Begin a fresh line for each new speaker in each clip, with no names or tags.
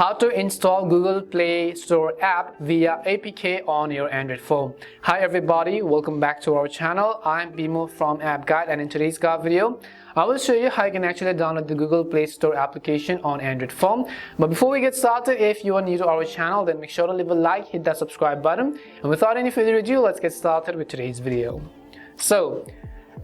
How to install Google Play Store app via APK on your Android phone. Hi everybody, welcome back to our channel. I'm Bimo from App Guide, and in today's guide video I will show you how you can actually download the Google Play Store application on Android phone. But before we get started, if you are new to our channel, then make sure to leave a like, hit that subscribe button, and without any further ado, let's get started with today's video. So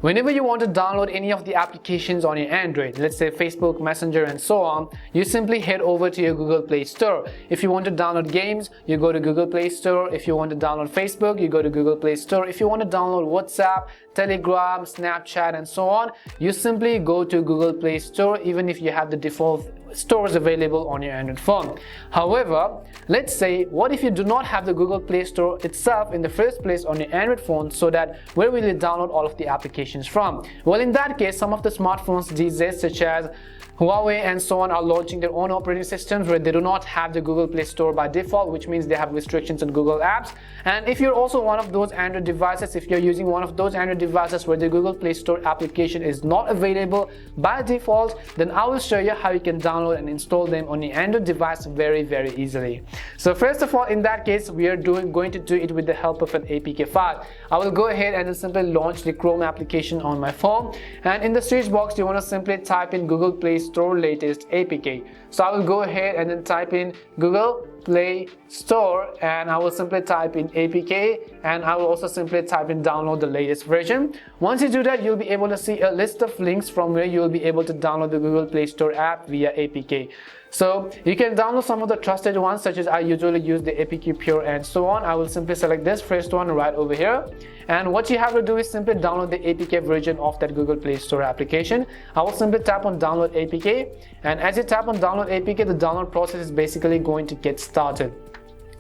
whenever you want to download any of the applications on your Android, let's say Facebook, Messenger and so on, you simply head over to your Google Play Store. If you want to download games, you go to Google Play Store. If you want to download Facebook, you go to Google Play Store. If you want to download WhatsApp, Telegram, Snapchat and so on, you simply go to Google Play Store, even if you have the default stores available on your Android phone. However, let's say, what if you do not have the Google Play Store itself in the first place on your Android phone, so that where will you download all of the applications from? Well, in that case, some of the smartphones these days, such as Huawei and so on, are launching their own operating systems where they do not have the Google Play Store by default, which means they have restrictions on Google apps. And if you're also one of those Android devices, if you're using one of those Android devices where the Google Play Store application is not available by default, then I will show you how you can download and install them on your Android device very easily. So first of all, in that case, we are going to do it with the help of an APK file. I will go ahead and then simply launch the Chrome application on my phone, and in the search box you want to simply type in Google Play Store latest APK. So I will go ahead and then type in Google Play Store, and I will simply type in APK, and I will also simply type in download the latest version. Once you do that, you'll be able to see a list of links from where you will be able to download the Google Play Store app via APK. So you can download some of the trusted ones, such as I usually use the APK Pure and so on. I will simply select this first one right over here, and what you have to do is simply download the APK version of that Google Play Store application. I will simply tap on download APK, and as you tap on download APK, the download process is basically going to get started.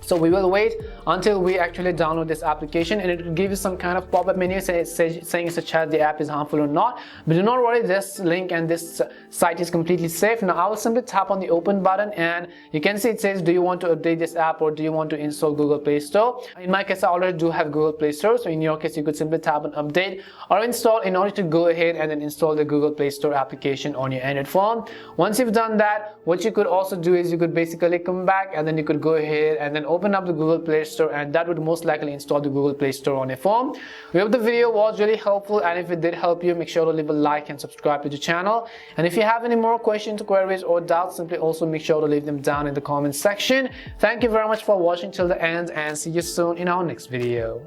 So we will wait until we actually download this application, and it will give you some kind of pop-up menu saying such as the app is harmful or not. But do not worry, this link and this site is completely safe. Now I will simply tap on the open button, and you can see it says, do you want to update this app or do you want to install Google Play Store? In my case, I already do have Google Play Store, so in your case you could simply tap on update or install in order to go ahead and then install the Google Play Store application on your Android phone. Once you've done that, what you could also do is you could basically come back and then you could go ahead and then open up the Google Play Store, and that would most likely install the Google Play Store on your phone. We hope the video was really helpful, and if it did help you, make sure to leave a like and subscribe to the channel. And if you have any more questions, queries or doubts, simply also make sure to leave them down in the comments section. Thank you very much for watching till the end, and see you soon in our next video.